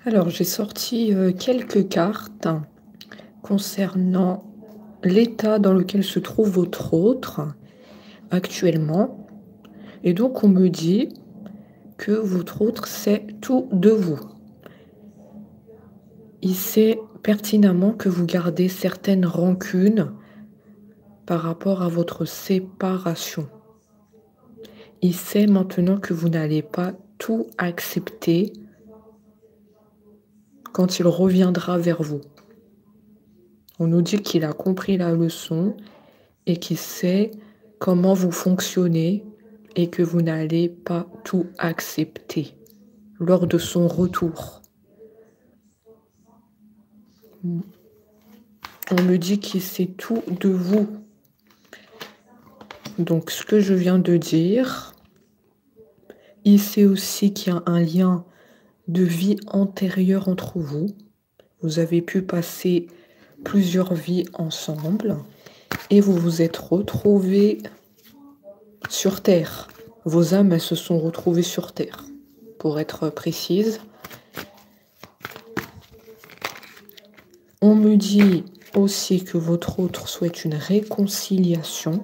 Alors, j'ai sorti quelques cartes concernant l'état dans lequel se trouve votre autre actuellement. Et donc, on me dit que votre autre sait tout de vous. Il sait pertinemment que vous gardez certaines rancunes par rapport à votre séparation. Il sait maintenant que vous n'allez pas tout accepter quand il reviendra vers vous. On nous dit qu'il a compris la leçon et qu'il sait comment vous fonctionnez et que vous n'allez pas tout accepter lors de son retour. On me dit qu'il sait tout de vous. Donc, ce que je viens de dire, il sait aussi qu'il y a un lien de vie antérieure entre vous. Vous avez pu passer plusieurs vies ensemble et vous vous êtes retrouvés sur Terre. Vos âmes, elles se sont retrouvées sur Terre, pour être précise. On me dit aussi que votre autre souhaite une réconciliation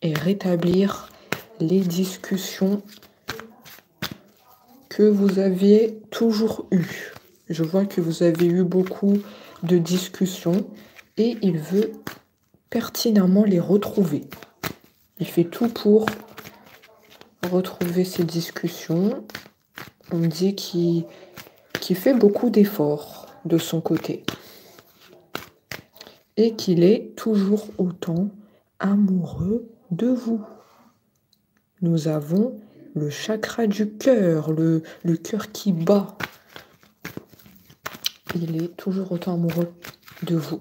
et rétablir les discussions que vous aviez toujours eues. Je vois que vous avez eu beaucoup de discussions et il veut pertinemment les retrouver. Il fait tout pour retrouver ces discussions. On me dit qu'il fait beaucoup d'efforts de son côté et qu'il est toujours autant amoureux de vous. Nous avons le chakra du cœur, le cœur qui bat. Il est toujours autant amoureux de vous.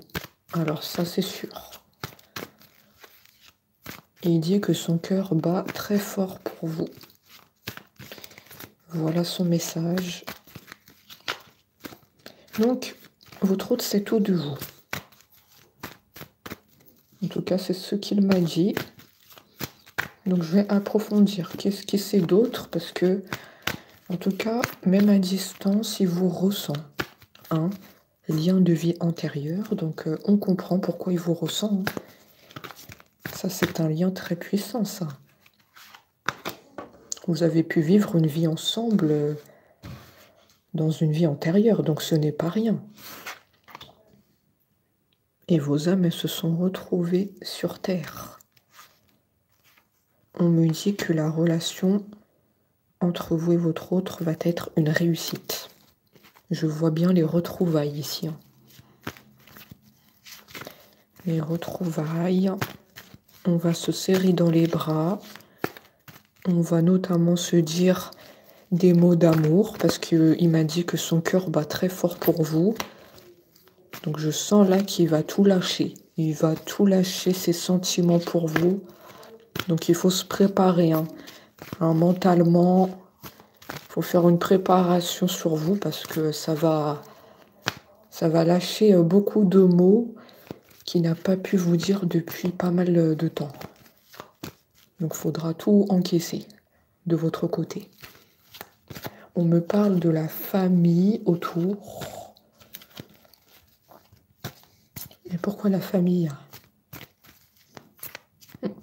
Alors ça, c'est sûr. Et il dit que son cœur bat très fort pour vous. Voilà son message. Donc, votre autre sait tout de vous. En tout cas, c'est ce qu'il m'a dit. Donc, je vais approfondir. Qu'est-ce qu'il sait d'autre? Parce que, en tout cas, même à distance, il vous ressent. Un lien de vie antérieur. Donc, on comprend pourquoi il vous ressent. Ça, c'est un lien très puissant, ça. Vous avez pu vivre une vie ensemble dans une vie antérieure. Donc, ce n'est pas rien. Et vos âmes, elles se sont retrouvées sur Terre. On me dit que la relation entre vous et votre autre va être une réussite. Je vois bien les retrouvailles ici. Les retrouvailles. On va se serrer dans les bras. On va notamment se dire des mots d'amour parce qu'il m'a dit que son cœur bat très fort pour vous. Donc je sens là qu'il va tout lâcher. Il va tout lâcher ses sentiments pour vous. Donc il faut se préparer. Mentalement, il faut faire une préparation sur vous parce que ça va lâcher beaucoup de mots qu'il n'a pas pu vous dire depuis pas mal de temps. Donc il faudra tout encaisser de votre côté. On me parle de la famille autour. Et pourquoi la famille?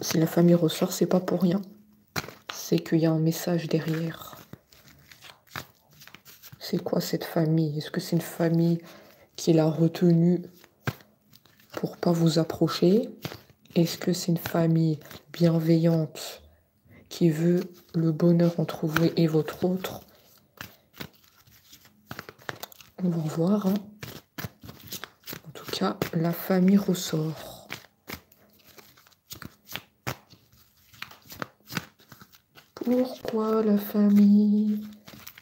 Si la famille ressort, c'est pas pour rien. C'est qu'il y a un message derrière. C'est quoi cette famille? Est-ce que c'est une famille qui l'a retenue pour pas vous approcher? Est-ce que c'est une famille bienveillante qui veut le bonheur entre vous et votre autre? On va voir. En tout cas, la famille ressort. Pourquoi la famille?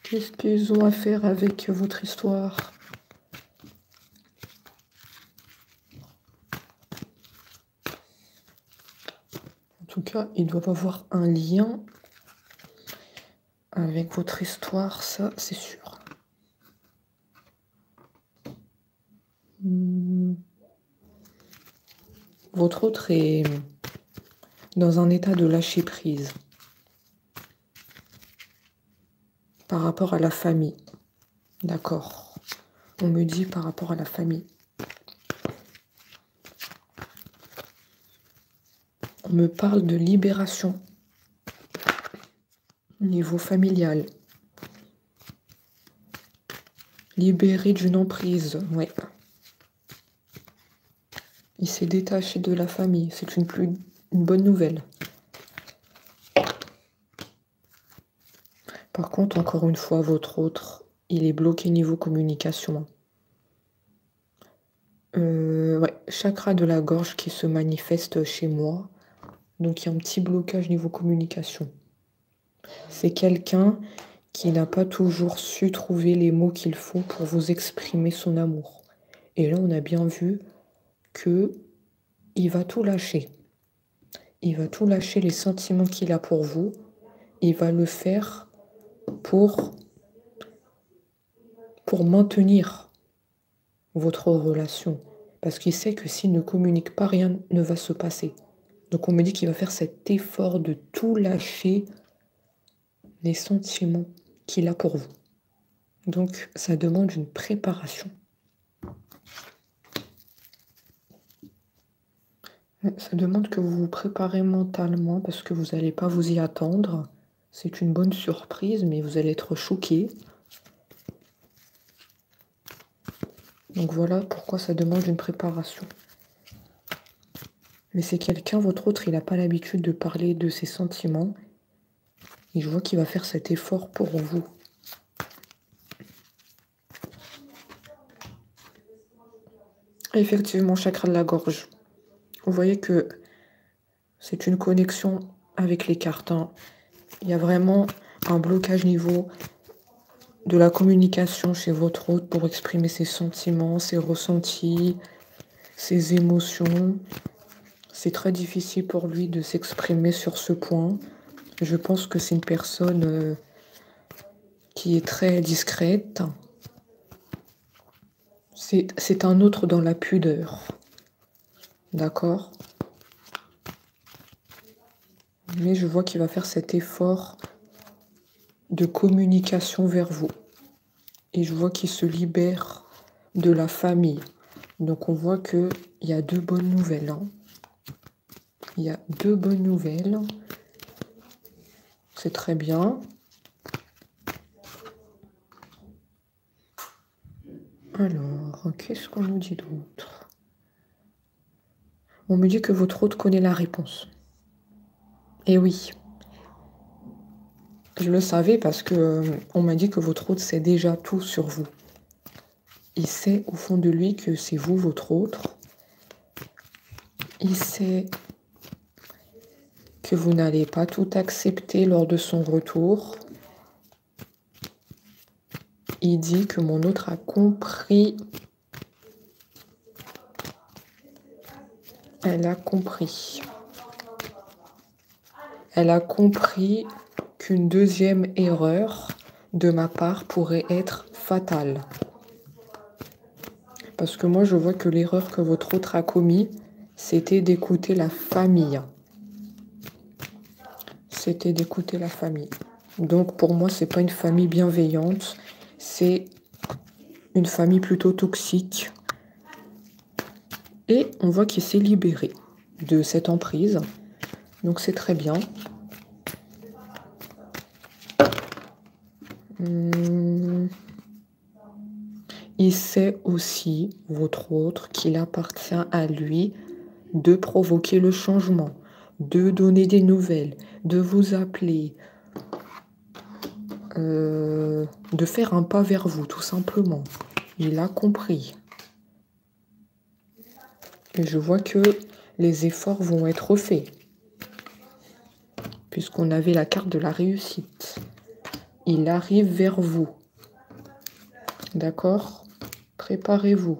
Qu'est-ce qu'ils ont à faire avec votre histoire? En tout cas, ils doivent avoir un lien avec votre histoire, ça c'est sûr. Votre autre est dans un état de lâcher prise par rapport à la famille. D'accord. On me dit par rapport à la famille. On me parle de libération. Au niveau familial. Libéré d'une emprise, ouais. Il s'est détaché de la famille. C'est une bonne nouvelle. Par contre, encore une fois, votre autre, il est bloqué niveau communication. Ouais, chakra de la gorge qui se manifeste chez moi. Donc, il y a un petit blocage niveau communication. C'est quelqu'un qui n'a pas toujours su trouver les mots qu'il faut pour vous exprimer son amour. Et là, on a bien vu que il va tout lâcher. Il va tout lâcher, les sentiments qu'il a pour vous. Il va le faire pour maintenir votre relation. Parce qu'il sait que s'il ne communique pas, rien ne va se passer. Donc on me dit qu'il va faire cet effort de tout lâcher, les sentiments qu'il a pour vous. Donc ça demande une préparation. Ça demande que vous vous préparez mentalement parce que vous n'allez pas vous y attendre. C'est une bonne surprise, mais vous allez être choqué. Donc voilà pourquoi ça demande une préparation. Mais c'est quelqu'un, votre autre, il n'a pas l'habitude de parler de ses sentiments. Et je vois qu'il va faire cet effort pour vous. Effectivement, chakra de la gorge. Vous voyez que c'est une connexion avec les cartes. Hein. Il y a vraiment un blocage niveau de la communication chez votre hôte pour exprimer ses sentiments, ses ressentis, ses émotions. C'est très difficile pour lui de s'exprimer sur ce point. Je pense que c'est une personne qui est très discrète. C'est un autre dans la pudeur. D'accord? Mais je vois qu'il va faire cet effort de communication vers vous. Et je vois qu'il se libère de la famille. Donc on voit qu'il y a deux bonnes nouvelles. Hein. Il y a deux bonnes nouvelles. C'est très bien. Alors, qu'est-ce qu'on nous dit d'autre? On me dit que votre hôte connaît la réponse. Et oui. Je le savais parce que on m'a dit que votre hôte sait déjà tout sur vous. Il sait au fond de lui que c'est vous, votre autre. Il sait que vous n'allez pas tout accepter lors de son retour. Il dit que mon autre a compris. Elle a compris. Elle a compris qu'une deuxième erreur de ma part pourrait être fatale. Parce que moi, je vois que l'erreur que votre autre a commise, c'était d'écouter la famille. C'était d'écouter la famille. Donc, pour moi, c'est pas une famille bienveillante. C'est une famille plutôt toxique. Et on voit qu'il s'est libéré de cette emprise. Donc, c'est très bien. Il sait aussi, votre autre, qu'il appartient à lui de provoquer le changement, de donner des nouvelles, de vous appeler, de faire un pas vers vous, tout simplement. Il a compris. Et je vois que les efforts vont être faits, puisqu'on avait la carte de la réussite. Il arrive vers vous. D'accord? Préparez-vous.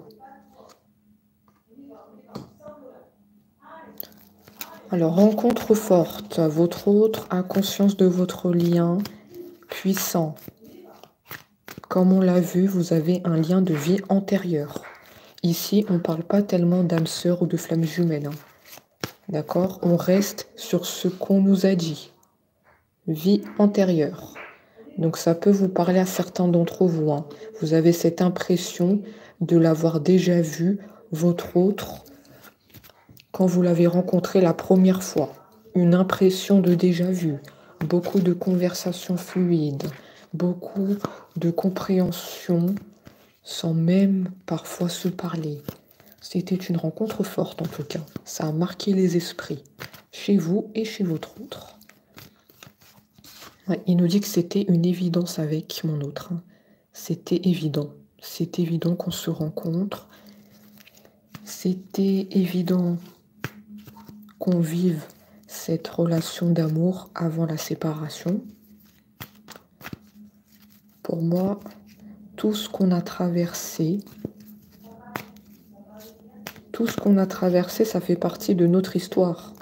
Alors, rencontre forte. Votre autre a conscience de votre lien puissant. Comme on l'a vu, vous avez un lien de vie antérieure. Ici, on ne parle pas tellement d'âme sœur ou de flamme jumelle. Hein. D'accord? On reste sur ce qu'on nous a dit. Vie antérieure. Donc ça peut vous parler à certains d'entre vous, hein. Vous avez cette impression de l'avoir déjà vu, votre autre, quand vous l'avez rencontré la première fois. Une impression de déjà vu. Beaucoup de conversations fluides. Beaucoup de compréhension sans même parfois se parler. C'était une rencontre forte en tout cas. Ça a marqué les esprits. Chez vous et chez votre autre. Ouais, il nous dit que c'était une évidence avec mon autre, hein. C'était évident. C'est évident qu'on se rencontre. C'était évident qu'on vive cette relation d'amour avant la séparation. Pour moi, tout ce qu'on a traversé, ça fait partie de notre histoire.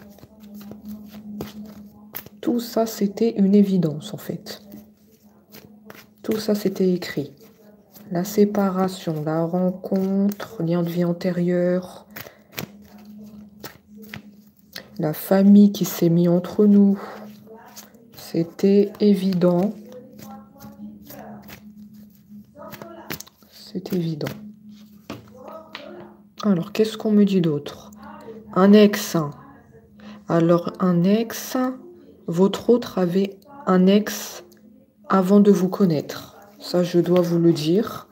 Tout ça, c'était une évidence, en fait. Tout ça, c'était écrit. La séparation, la rencontre, lien de vie antérieur, la famille qui s'est mise entre nous. C'était évident. C'est évident. Alors, qu'est-ce qu'on me dit d'autre? Un ex. Alors, un ex, votre autre avait un ex avant de vous connaître. Ça, je dois vous le dire.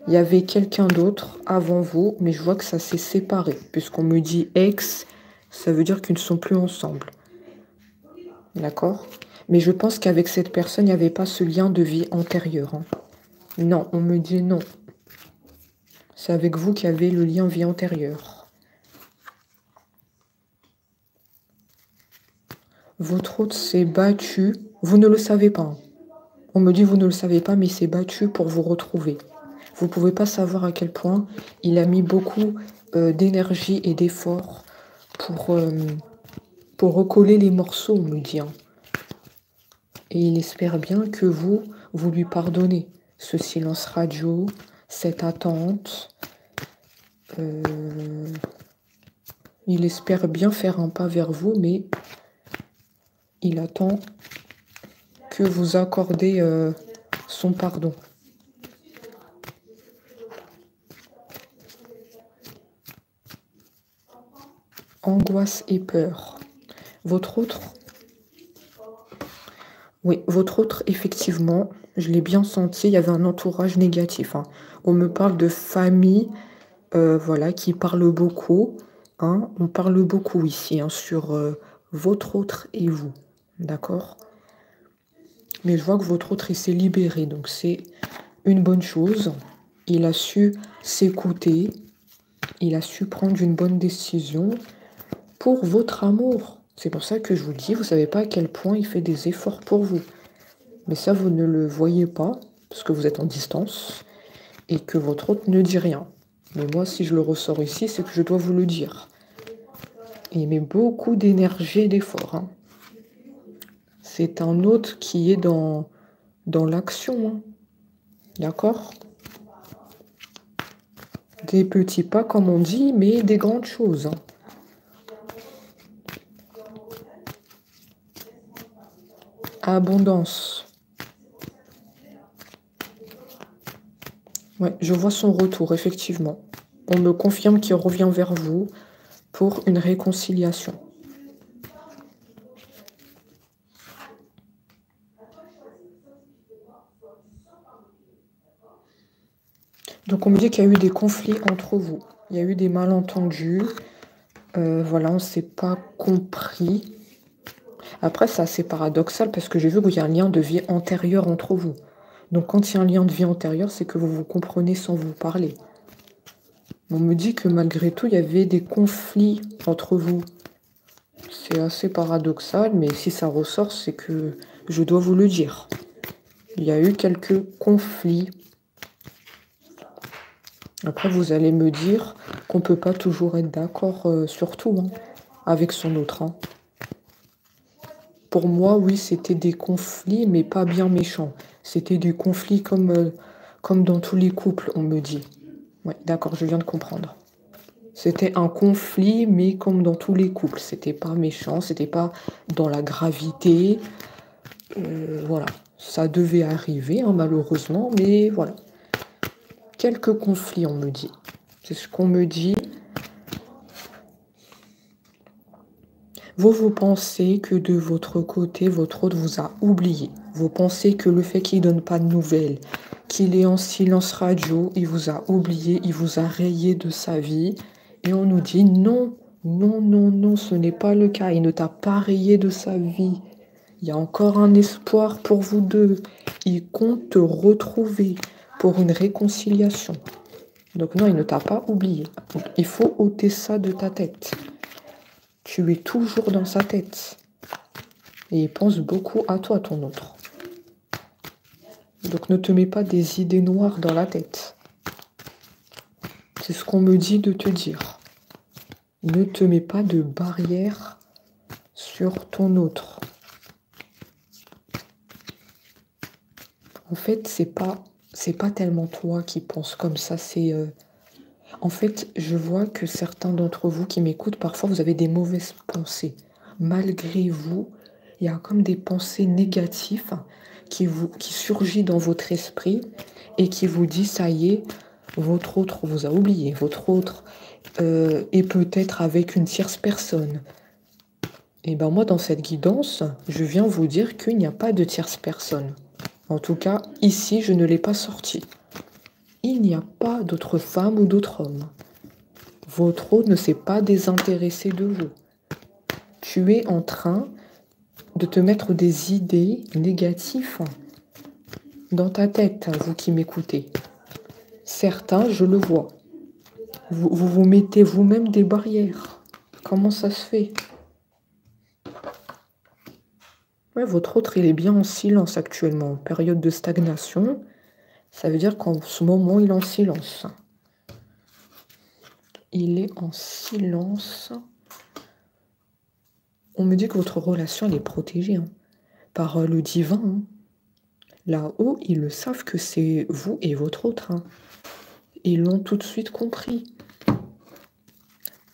Il y avait quelqu'un d'autre avant vous, mais je vois que ça s'est séparé. Puisqu'on me dit ex, ça veut dire qu'ils ne sont plus ensemble. D'accord? Mais je pense qu'avec cette personne, il n'y avait pas ce lien de vie antérieur, hein. Non, on me dit non. C'est avec vous qu'il y avait le lien vie antérieure. Votre autre s'est battu. Vous ne le savez pas, hein. On me dit vous ne le savez pas, mais il s'est battu pour vous retrouver. Vous ne pouvez pas savoir à quel point il a mis beaucoup d'énergie et d'efforts pour recoller les morceaux, on me dit, hein. Et il espère bien que vous lui pardonnez ce silence radio, cette attente. Il espère bien faire un pas vers vous, mais il attend que vous accordez son pardon. Angoisse et peur. Votre autre? Oui, votre autre, effectivement, je l'ai bien senti, il y avait un entourage négatif, hein. On me parle de famille, voilà, qui parle beaucoup, hein. On parle beaucoup ici, hein, sur votre autre et vous, d'accord? Mais je vois que votre autre, il s'est libéré, donc c'est une bonne chose. Il a su s'écouter, il a su prendre une bonne décision pour votre amour. C'est pour ça que je vous dis, vous ne savez pas à quel point il fait des efforts pour vous. Mais ça, vous ne le voyez pas, parce que vous êtes en distance, et que votre autre ne dit rien. Mais moi, si je le ressors ici, c'est que je dois vous le dire. Il met beaucoup d'énergie et d'efforts, hein. C'est un autre qui est dans l'action, hein. D'accord? Des petits pas, comme on dit, mais des grandes choses, hein. Abondance. Ouais, je vois son retour, effectivement. On me confirme qu'il revient vers vous pour une réconciliation. Donc on me dit qu'il y a eu des conflits entre vous. Il y a eu des malentendus. Voilà, on ne s'est pas compris. Après, c'est assez paradoxal parce que j'ai vu qu'il y a un lien de vie antérieur entre vous. Donc quand il y a un lien de vie antérieur, c'est que vous vous comprenez sans vous parler. On me dit que malgré tout, il y avait des conflits entre vous. C'est assez paradoxal, mais si ça ressort, c'est que je dois vous le dire. Il y a eu quelques conflits. Après, vous allez me dire qu'on ne peut pas toujours être d'accord sur tout, hein, avec son autre, hein. Pour moi, oui, c'était des conflits, mais pas bien méchants. C'était des conflits comme dans tous les couples, on me dit. Oui, d'accord, je viens de comprendre. C'était un conflit, mais comme dans tous les couples. C'était pas méchant, c'était pas dans la gravité. Voilà, Ça devait arriver, hein, malheureusement, mais voilà. Quelques conflits, on me dit. C'est ce qu'on me dit. Vous pensez que de votre côté, votre autre vous a oublié. Vous pensez que le fait qu'il ne donne pas de nouvelles, qu'il est en silence radio, il vous a oublié, il vous a rayé de sa vie. Et on nous dit non, non, non, non, ce n'est pas le cas. Il ne t'a pas rayé de sa vie. Il y a encore un espoir pour vous deux. Il compte te retrouver pour une réconciliation. Donc non, il ne t'a pas oublié. Donc, il faut ôter ça de ta tête. Tu es toujours dans sa tête. Et il pense beaucoup à toi, ton autre. Donc ne te mets pas des idées noires dans la tête. C'est ce qu'on me dit de te dire. Ne te mets pas de barrière sur ton autre. En fait, c'est pas tellement toi qui penses comme ça, c'est... En fait, je vois que certains d'entre vous qui m'écoutent, parfois vous avez des mauvaises pensées. Malgré vous, il y a comme des pensées négatives qui surgissent dans votre esprit et qui vous dit, ça y est, votre autre vous a oublié, votre autre est peut-être avec une tierce personne. Et ben moi, dans cette guidance, je viens vous dire qu'il n'y a pas de tierce personne. En tout cas, ici, je ne l'ai pas sorti. Il n'y a pas d'autre femme ou d'autre homme. Votre autre ne s'est pas désintéressé de vous. Tu es en train de te mettre des idées négatives dans ta tête, vous qui m'écoutez. Certains, je le vois. Vous mettez vous-même des barrières. Comment ça se fait? Ouais, votre autre, il est bien en silence actuellement, période de stagnation. Ça veut dire qu'en ce moment, il est en silence. Il est en silence. On me dit que votre relation, elle est protégée par le divin. Là-haut, ils le savent que c'est vous et votre autre. Ils l'ont tout de suite compris.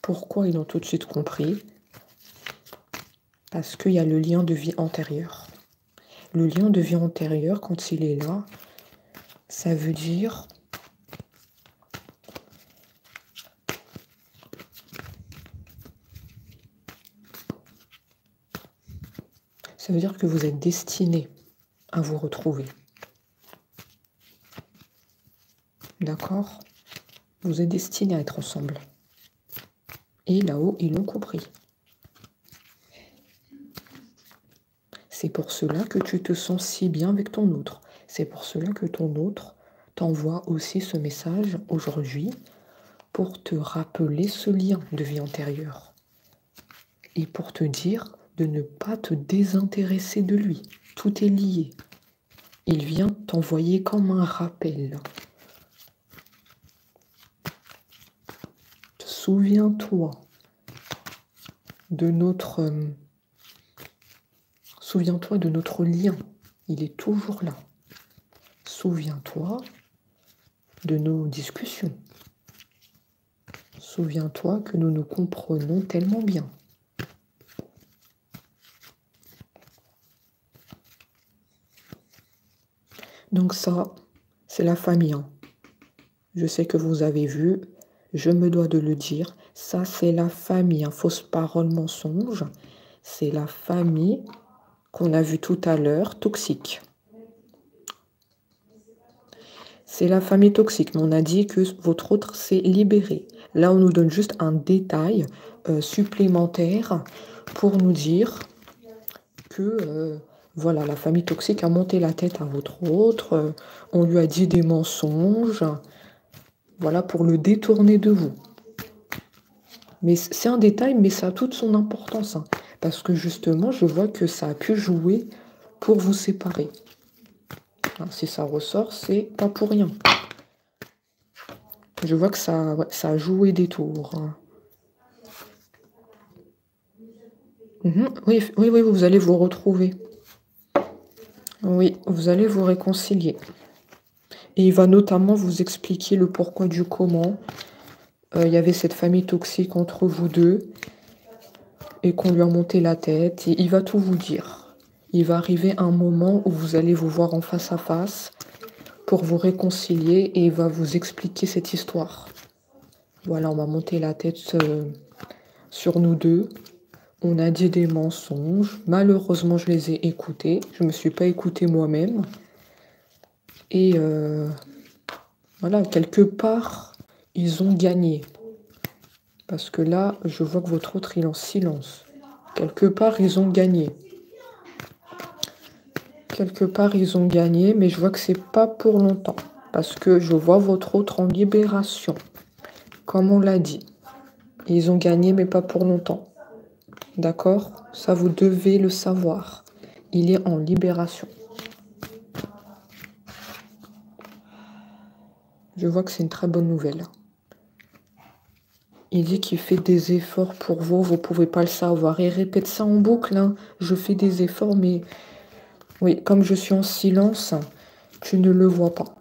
Pourquoi ils l'ont tout de suite compris? Parce qu'il y a le lien de vie antérieur. Le lien de vie antérieur, quand il est là, ça veut dire... Ça veut dire que vous êtes destiné à vous retrouver. D'accord? Vous êtes destinés à être ensemble. Et là-haut, ils l'ont compris. C'est pour cela que tu te sens si bien avec ton autre. C'est pour cela que ton autre t'envoie aussi ce message aujourd'hui pour te rappeler ce lien de vie antérieure. Et pour te dire de ne pas te désintéresser de lui. Tout est lié. Il vient t'envoyer comme un rappel. Souviens-toi de notre... Souviens-toi de notre lien. Il est toujours là. Souviens-toi de nos discussions. Souviens-toi que nous nous comprenons tellement bien. Donc ça, c'est la famille. Je sais que vous avez vu, je me dois de le dire. Ça, c'est la famille. Fausse parole, mensonge. C'est la famille qu'on a vu tout à l'heure, toxique. C'est la famille toxique, mais on a dit que votre autre s'est libéré. Là, on nous donne juste un détail supplémentaire pour nous dire que voilà, la famille toxique a monté la tête à votre autre, on lui a dit des mensonges, voilà, pour le détourner de vous. Mais c'est un détail, mais ça a toute son importance, parce que justement, je vois que ça a pu jouer pour vous séparer. Si ça ressort, c'est pas pour rien. Je vois que ça a joué des tours. Oui, vous allez vous retrouver. Oui, vous allez vous réconcilier. Et il va notamment vous expliquer le pourquoi du comment. Il y avait cette famille toxique entre vous deux et qu'on lui a monté la tête. Et il va tout vous dire. Il va arriver un moment où vous allez vous voir en face à face pour vous réconcilier et il va vous expliquer cette histoire. Voilà, on m'a monté la tête sur nous deux. On a dit des mensonges. Malheureusement, je les ai écoutés. Je ne me suis pas écoutée moi-même. Et voilà, quelque part, ils ont gagné. Parce que là, je vois que votre autre, il est en silence. Quelque part, ils ont gagné. Quelque part, ils ont gagné, mais je vois que c'est pas pour longtemps. Parce que je vois votre autre en libération. Comme on l'a dit. Ils ont gagné, mais pas pour longtemps. D'accord? Ça, vous devez le savoir. Il est en libération. Je vois que c'est une très bonne nouvelle. Il dit qu'il fait des efforts pour vous. Vous ne pouvez pas le savoir. Il répète ça en boucle. Hein. Je fais des efforts, mais... Oui, comme je suis en silence, tu ne le vois pas.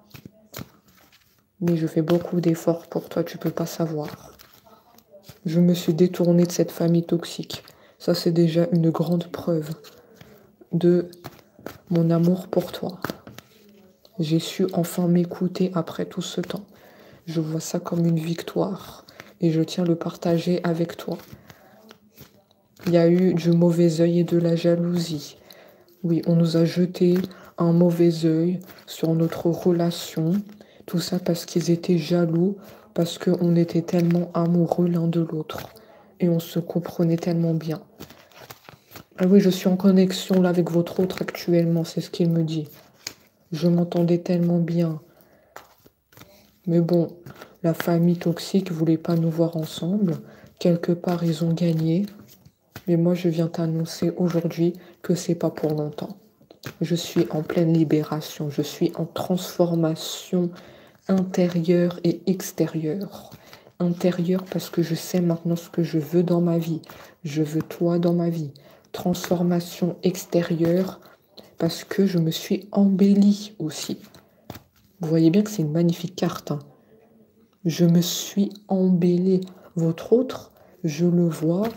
Mais je fais beaucoup d'efforts pour toi. Tu ne peux pas savoir. Je me suis détournée de cette famille toxique. Ça, c'est déjà une grande preuve de mon amour pour toi. J'ai su enfin m'écouter après tout ce temps. Je vois ça comme une victoire et je tiens à le partager avec toi. Il y a eu du mauvais œil et de la jalousie. Oui, on nous a jeté un mauvais œil sur notre relation. Tout ça parce qu'ils étaient jaloux, parce qu'on était tellement amoureux l'un de l'autre. Et on se comprenait tellement bien. Ah oui, je suis en connexion là avec votre autre actuellement, c'est ce qu'il me dit. Je m'entendais tellement bien. Mais bon, la famille toxique voulait pas nous voir ensemble. Quelque part, ils ont gagné. Mais moi, je viens t'annoncer aujourd'hui que c'est pas pour longtemps. Je suis en pleine libération. Je suis en transformation intérieure et extérieure. Intérieure parce que je sais maintenant ce que je veux dans ma vie. Je veux toi dans ma vie. Transformation extérieure parce que je me suis embellie aussi. Vous voyez bien que c'est une magnifique carte. Hein. Je me suis embellie. Votre autre, je le vois.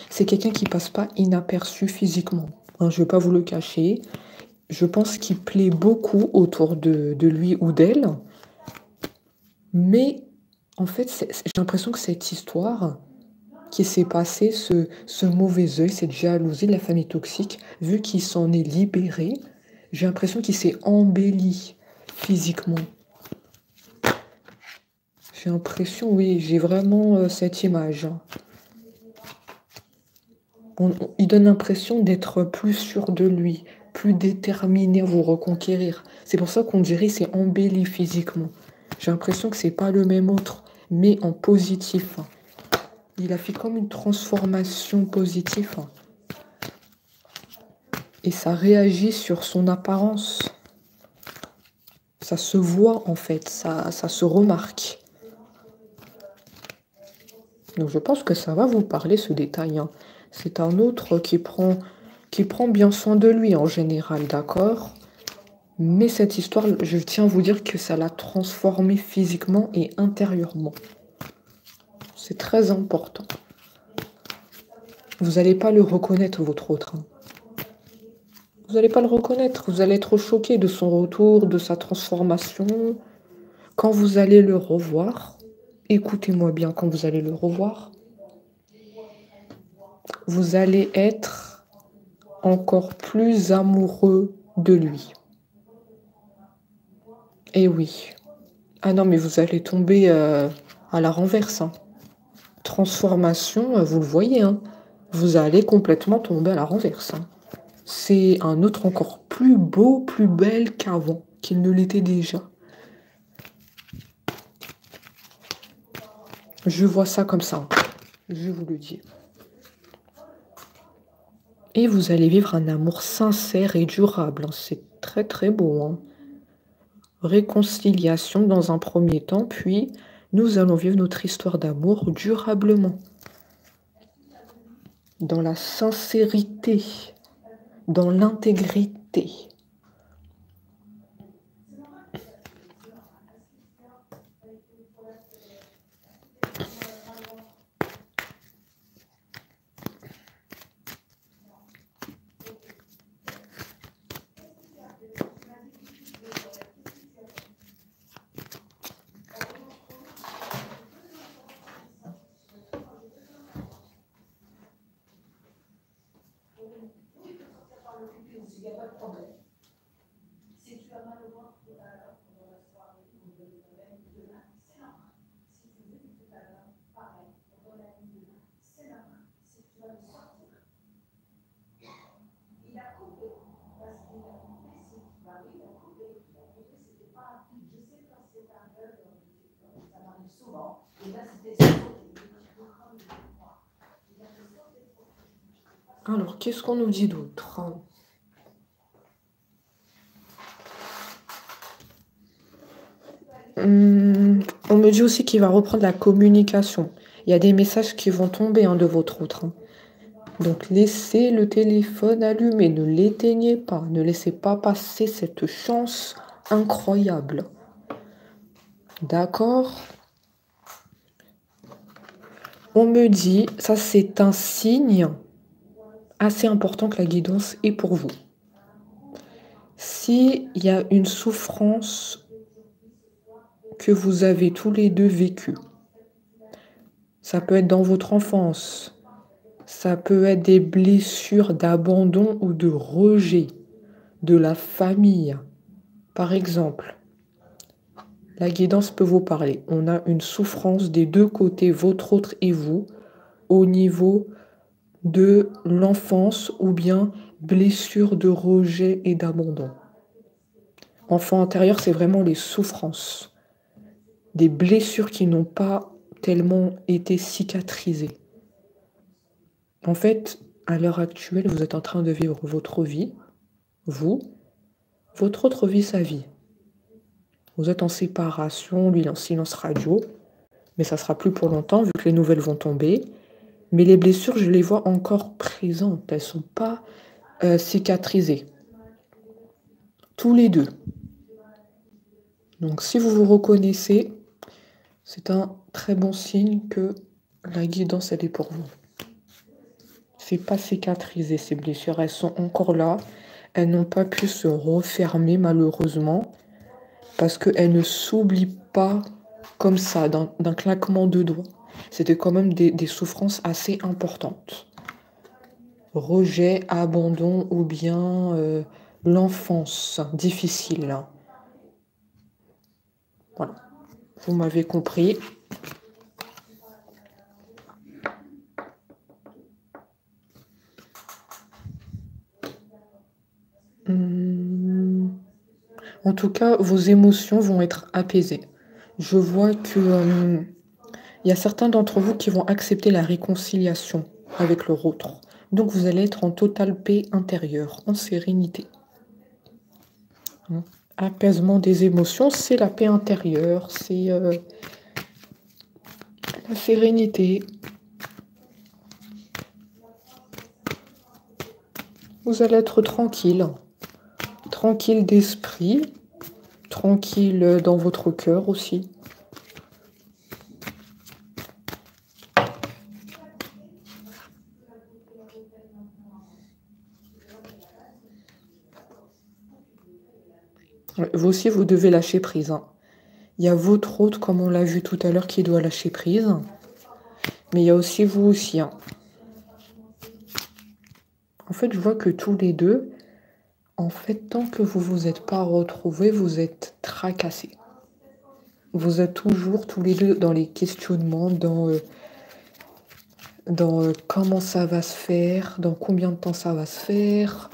C'est quelqu'un qui passe pas inaperçu physiquement. Hein, je ne vais pas vous le cacher. Je pense qu'il plaît beaucoup autour de lui ou d'elle. Mais en fait, j'ai l'impression que cette histoire qui s'est passée, ce mauvais œil, cette jalousie de la famille toxique, vu qu'il s'en est libéré, j'ai l'impression qu'il s'est embelli physiquement. J'ai l'impression, oui, j'ai vraiment cette image. Il donne l'impression d'être plus sûr de lui, plus déterminé à vous reconquérir. C'est pour ça qu'on dirait qu'il s'est embelli physiquement. J'ai l'impression que c'est pas le même autre, mais en positif. Il a fait comme une transformation positive. Et ça réagit sur son apparence. Ça se voit en fait, ça se remarque. Donc je pense que ça va vous parler ce détail. Hein. C'est un autre qui prend bien soin de lui en général, d'accord? Mais cette histoire, je tiens à vous dire que ça l'a transformé physiquement et intérieurement. C'est très important. Vous n'allez pas le reconnaître, votre autre. Hein. Vous n'allez pas le reconnaître. Vous allez être choqué de son retour, de sa transformation. Quand vous allez le revoir, écoutez-moi bien, quand vous allez le revoir, vous allez être encore plus amoureux de lui. Eh oui. Ah non, mais vous allez tomber à la renverse. Hein. Transformation, vous le voyez, hein. Vous allez complètement tomber à la renverse. Hein. C'est un autre encore plus beau, plus belle qu'avant, qu'il ne l'était déjà. Je vois ça comme ça. Hein. Je vous le dis. Et vous allez vivre un amour sincère et durable. Hein. C'est très très beau. Hein. Réconciliation dans un premier temps, puis nous allons vivre notre histoire d'amour durablement. Dans la sincérité, dans l'intégrité. Alors, qu'est-ce qu'on nous dit d'autre? On me dit aussi qu'il va reprendre la communication. Il y a des messages qui vont tomber de votre outre. Donc, laissez le téléphone allumé, ne l'éteignez pas, ne laissez pas passer cette chance incroyable. D'accord? On me dit, ça c'est un signe assez important que la guidance est pour vous. S'il y a une souffrance que vous avez tous les deux vécue, ça peut être dans votre enfance, ça peut être des blessures d'abandon ou de rejet de la famille. Par exemple, la guidance peut vous parler. On a une souffrance des deux côtés, votre autre et vous, au niveau de l'enfance ou bien blessure de rejet et d'abandon. Enfant intérieur, c'est vraiment les souffrances, des blessures qui n'ont pas tellement été cicatrisées. En fait, à l'heure actuelle, vous êtes en train de vivre votre vie, vous, votre autre vie, sa vie. Vous êtes en séparation, lui en silence radio, mais ça sera plus pour longtemps vu que les nouvelles vont tomber. Mais les blessures, je les vois encore présentes, elles ne sont pas cicatrisées. Tous les deux. Donc si vous vous reconnaissez, c'est un très bon signe que la guidance, elle est pour vous. C'est pas cicatrisé, ces blessures, elles sont encore là. Elles n'ont pas pu se refermer malheureusement parce qu'elles ne s'oublient pas comme ça, d'un claquement de doigts. C'était quand même des souffrances assez importantes. Rejet, abandon ou bien l'enfance difficile. Voilà, vous m'avez compris. En tout cas, vos émotions vont être apaisées. Je vois que y a certains d'entre vous qui vont accepter la réconciliation avec leur autre. Donc vous allez être en totale paix intérieure, en sérénité. Apaisement des émotions, c'est la paix intérieure, c'est la sérénité. Vous allez être tranquille, tranquille d'esprit, tranquille dans votre cœur aussi. Vous aussi, vous devez lâcher prise. Il y a votre autre, comme on l'a vu tout à l'heure, qui doit lâcher prise. Mais il y a aussi vous aussi. En fait, je vois que tous les deux, en fait, tant que vous ne vous êtes pas retrouvés, vous êtes tracassés. Vous êtes toujours tous les deux dans les questionnements, dans comment ça va se faire, dans combien de temps ça va se faire.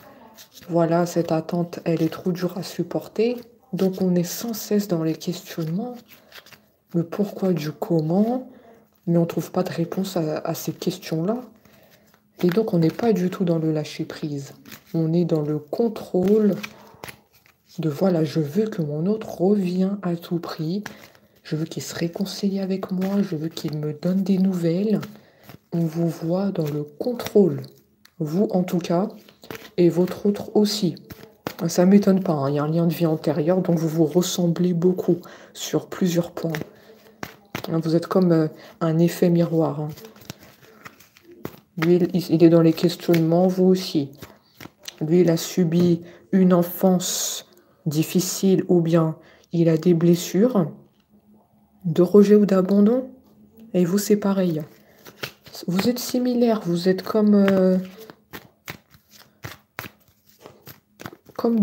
Voilà, cette attente, elle est trop dure à supporter. Donc, on est sans cesse dans les questionnements. Le pourquoi du comment, mais on ne trouve pas de réponse à ces questions-là. Et donc, on n'est pas du tout dans le lâcher-prise. On est dans le contrôle de, voilà, je veux que mon autre revienne à tout prix. Je veux qu'il se réconcilie avec moi. Je veux qu'il me donne des nouvelles. On vous voit dans le contrôle. Vous, en tout cas, et votre autre aussi. Ça ne m'étonne pas, il y a un lien de vie antérieur, donc vous vous ressemblez beaucoup sur plusieurs points. Vous êtes comme un effet miroir. Lui, il est dans les questionnements, vous aussi. Lui, il a subi une enfance difficile ou bien il a des blessures de rejet ou d'abandon. Et vous, c'est pareil. Vous êtes similaires, vous êtes comme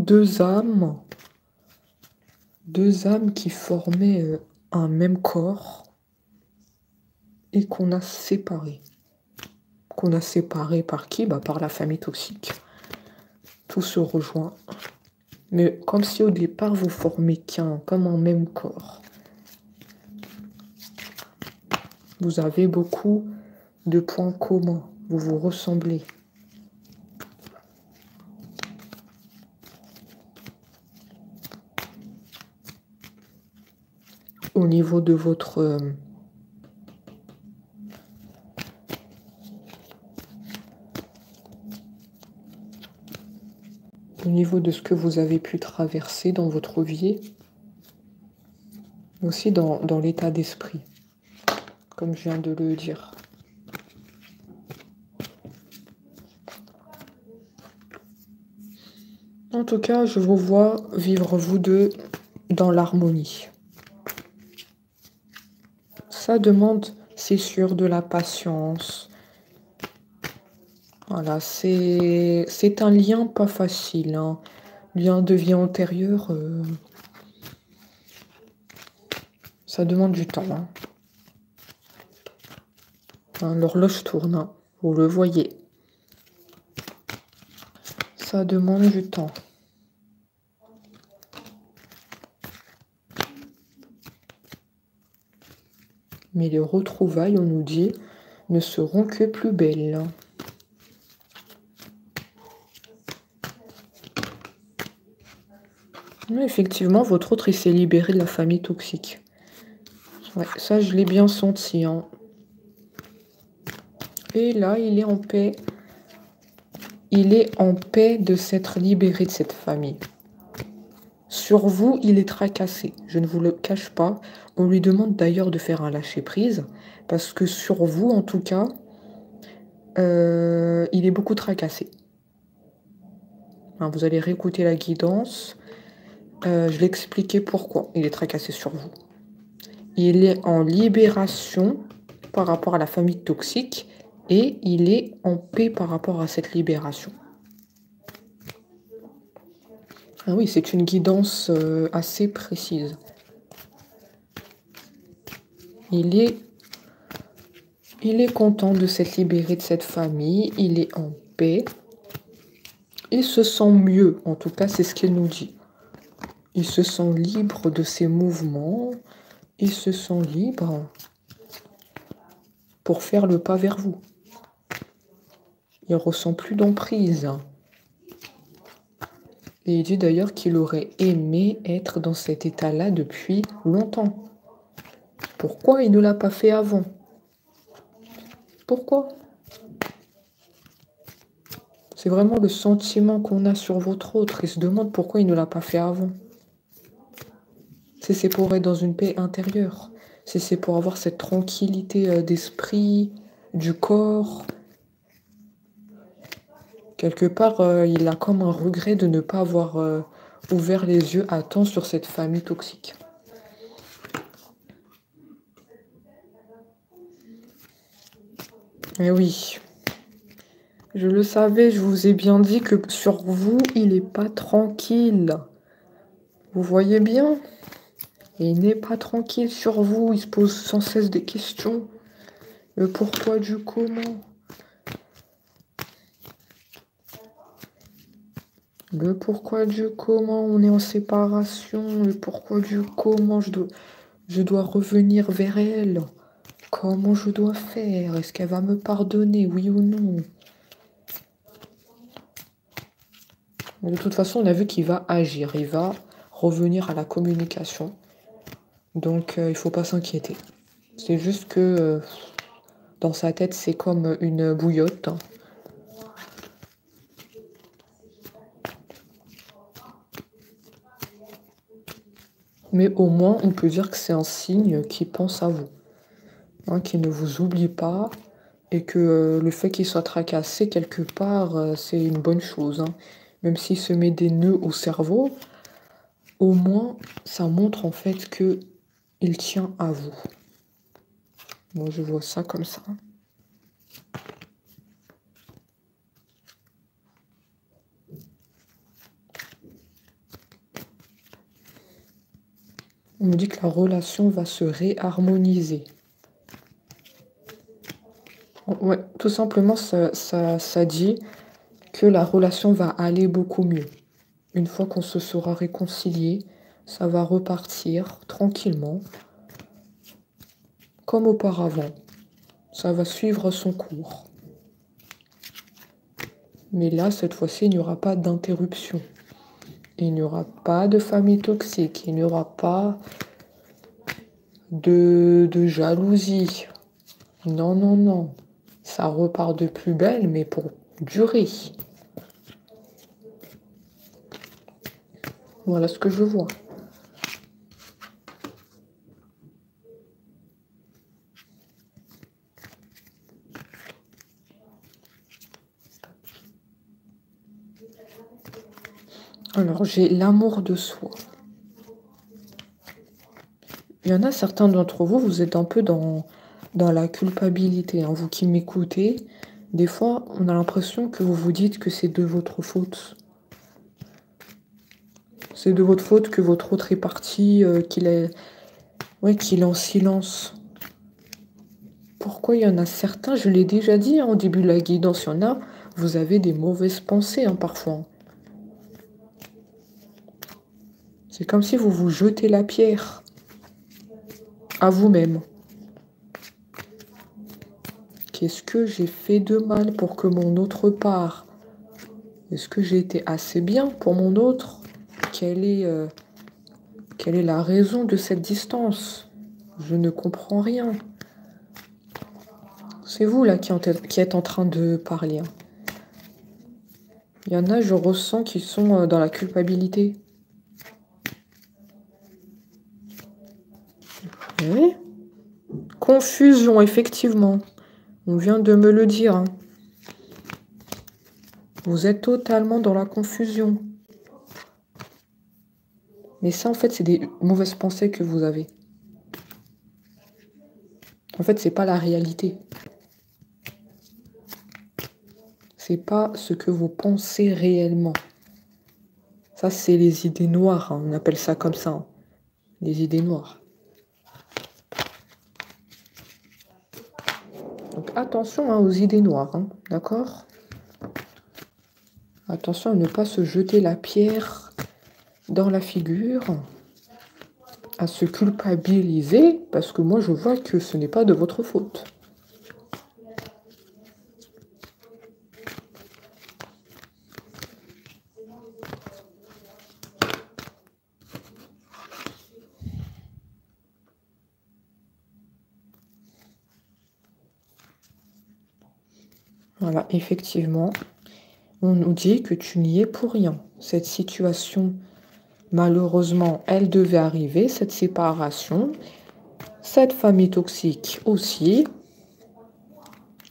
deux âmes qui formaient un même corps et qu'on a séparés. Qu'on a séparés par qui? Par la famille toxique. Tout se rejoint. Mais comme si au départ vous formez comme un même corps. Vous avez beaucoup de points communs. Vous vous ressemblez. Au niveau de votre... au niveau de ce que vous avez pu traverser dans votre vie, aussi dans l'état d'esprit, comme je viens de le dire. En tout cas, je vous vois vivre vous deux dans l'harmonie. Ça demande, c'est sûr, de la patience. Voilà, c'est un lien pas facile, hein. Lien de vie antérieure, ça demande du temps, hein. Hein, l'horloge tourne, hein, vous le voyez. Ça demande du temps. Mais les retrouvailles, on nous dit, ne seront que plus belles. Mais effectivement, votre autre, il s'est libéré de la famille toxique. Ouais, ça, je l'ai bien senti, hein. Et là, il est en paix. Il est en paix de s'être libéré de cette famille. Sur vous, il est tracassé. Je ne vous le cache pas. On lui demande d'ailleurs de faire un lâcher-prise. Parce que sur vous, en tout cas, il est beaucoup tracassé. Hein, vous allez réécouter la guidance. Je vais expliquer pourquoi il est tracassé sur vous. Il est en libération par rapport à la famille toxique et il est en paix par rapport à cette libération. Ah oui, c'est une guidance assez précise. Il est content de s'être libéré de cette famille, il est en paix. Il se sent mieux, en tout cas, c'est ce qu'il nous dit. Il se sent libre de ses mouvements, il se sent libre pour faire le pas vers vous. Il ressent plus d'emprise. Et il dit d'ailleurs qu'il aurait aimé être dans cet état-là depuis longtemps. Pourquoi il ne l'a pas fait avant? Pourquoi? C'est vraiment le sentiment qu'on a sur votre autre. Il se demande pourquoi il ne l'a pas fait avant. C'est pour être dans une paix intérieure. C'est pour avoir cette tranquillité d'esprit, du corps. Quelque part, il a comme un regret de ne pas avoir ouvert les yeux à temps sur cette famille toxique. Eh oui. Je le savais, je vous ai bien dit que sur vous, il n'est pas tranquille. Vous voyez bien? Il n'est pas tranquille sur vous, il se pose sans cesse des questions. Le pourquoi du comment. Le pourquoi du comment, on est en séparation. Le pourquoi du comment, je dois revenir vers elle. Comment je dois faire? Est-ce qu'elle va me pardonner, oui ou non? Mais de toute façon, on a vu qu'il va agir. Il va revenir à la communication. Donc, il ne faut pas s'inquiéter. C'est juste que dans sa tête, c'est comme une bouillotte. Mais au moins, on peut dire que c'est un signe qui pense à vous. Hein, qui ne vous oublie pas. Et que le fait qu'il soit tracassé quelque part, c'est une bonne chose. Hein. Même s'il se met des nœuds au cerveau, au moins, ça montre en fait que il tient à vous. Moi, je vois ça comme ça. On me dit que la relation va se réharmoniser. Ouais, tout simplement, ça dit que la relation va aller beaucoup mieux. Une fois qu'on se sera réconcilié, ça va repartir tranquillement, comme auparavant. Ça va suivre son cours. Mais là, cette fois-ci, il n'y aura pas d'interruption. Il n'y aura pas de famille toxique. Il n'y aura pas de jalousie. Non, non, non. Ça repart de plus belle, mais pour durer. Voilà ce que je vois. Alors, j'ai l'amour de soi. Il y en a certains d'entre vous, vous êtes un peu dans la culpabilité, hein. Vous qui m'écoutez, des fois, on a l'impression que vous vous dites que c'est de votre faute. C'est de votre faute que votre autre est parti, qu'il est en silence. Pourquoi il y en a certains, je l'ai déjà dit hein, au début de la guidance, il y en a, vous avez des mauvaises pensées hein, parfois. C'est comme si vous vous jetez la pierre à vous-même. Qu'est-ce que j'ai fait de mal pour que mon autre part? Est-ce que j'ai été assez bien pour mon autre? Quelle est la raison de cette distance? Je ne comprends rien. C'est vous là qui êtes en train de parler. Hein. Il y en a, je ressens, qui sont dans la culpabilité. Oui. Confusion, effectivement. On vient de me le dire. Hein. Vous êtes totalement dans la confusion. Mais ça, en fait, c'est des mauvaises pensées que vous avez. En fait, c'est pas la réalité. C'est pas ce que vous pensez réellement. Ça, c'est les idées noires. Hein. On appelle ça comme ça. Hein. Les idées noires. Donc, attention hein, aux idées noires. Hein. D'accord? Attention à ne pas se jeter la pierre dans la figure. À se culpabiliser. Parce que moi, je vois que ce n'est pas de votre faute. Voilà, effectivement, on nous dit que tu n'y es pour rien. Cette situation, malheureusement, elle devait arriver, cette séparation, cette famille toxique aussi.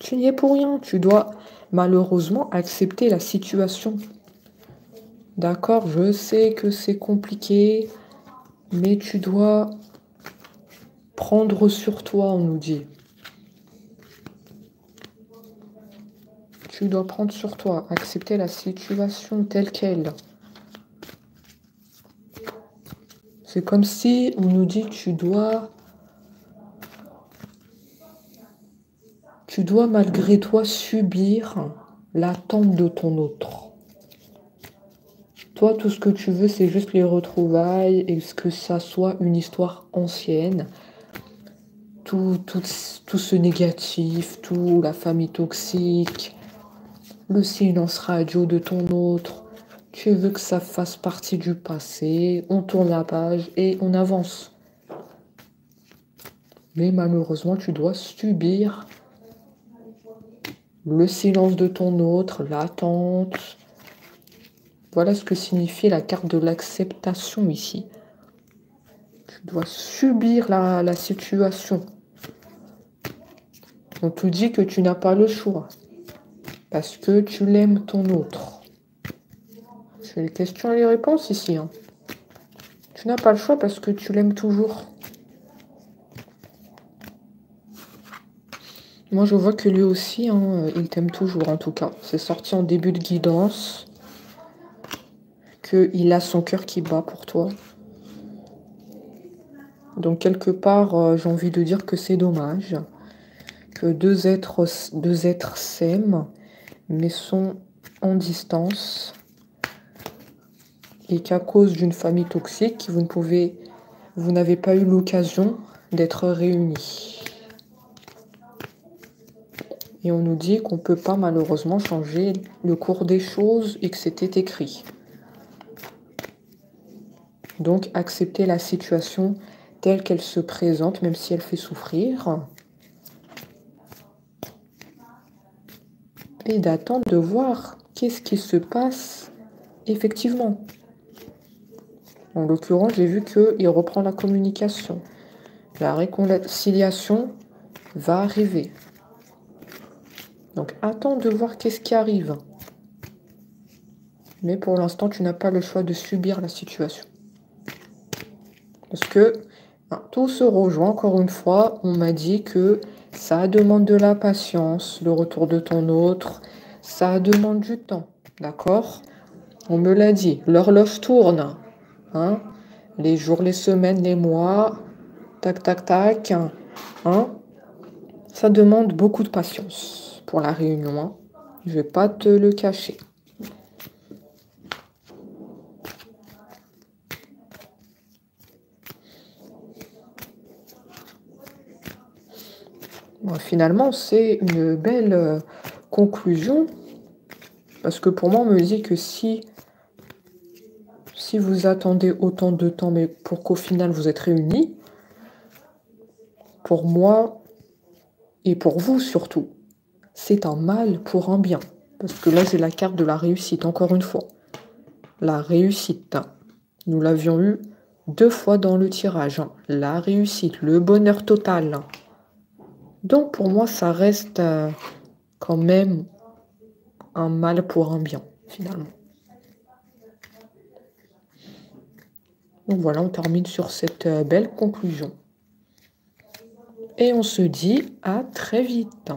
Tu n'y es pour rien. Tu dois malheureusement accepter la situation. D'accord, je sais que c'est compliqué, mais tu dois prendre sur toi, on nous dit. Tu dois prendre sur toi, accepter la situation telle qu'elle. C'est comme si on nous dit tu dois malgré toi subir l'attente de ton autre. Toi, tout ce que tu veux, c'est juste les retrouvailles et que ça soit une histoire ancienne. Tout ce négatif, tout la famille toxique, le silence radio de ton autre. Tu veux que ça fasse partie du passé, on tourne la page et on avance. Mais malheureusement, tu dois subir le silence de ton autre, l'attente. Voilà ce que signifie la carte de l'acceptation ici. Tu dois subir la situation. On te dit que tu n'as pas le choix. Parce que tu l'aimes ton autre. C'est les questions et les réponses ici. Hein. Tu n'as pas le choix parce que tu l'aimes toujours. Moi, je vois que lui aussi, hein, il t'aime toujours en tout cas. C'est sorti en début de guidance. Qu'il a son cœur qui bat pour toi. Donc, quelque part, j'ai envie de dire que c'est dommage. Que deux êtres s'aiment, mais sont en distance. Et qu'à cause d'une famille toxique, vous n'avez pas eu l'occasion d'être réunis. Et on nous dit qu'on ne peut pas malheureusement changer le cours des choses et que c'était écrit. Donc, accepter la situation telle qu'elle se présente, même si elle fait souffrir. Et d'attendre de voir qu'est-ce qui se passe effectivement. En l'occurrence, j'ai vu qu'il reprend la communication. La réconciliation va arriver. Donc, attends de voir qu'est-ce qui arrive. Mais pour l'instant, tu n'as pas le choix de subir la situation. Parce que tout se rejoint, encore une fois. On m'a dit que ça demande de la patience, le retour de ton autre. Ça demande du temps, d'accord? On me l'a dit, l'horloge tourne. Hein? Les jours, les semaines, les mois, tac, tac, tac. Hein? Ça demande beaucoup de patience pour la réunion. Hein? Je ne vais pas te le cacher. Bon, finalement, c'est une belle conclusion. Parce que pour moi, on me dit que si vous attendez autant de temps, mais pour qu'au final vous êtes réunis, pour moi et pour vous surtout, c'est un mal pour un bien. Parce que là, j'ai la carte de la réussite, encore une fois. La réussite. Nous l'avions eu 2 fois dans le tirage. La réussite, le bonheur total. Donc pour moi, ça reste quand même un mal pour un bien, finalement. Donc voilà, on termine sur cette belle conclusion. Et on se dit à très vite.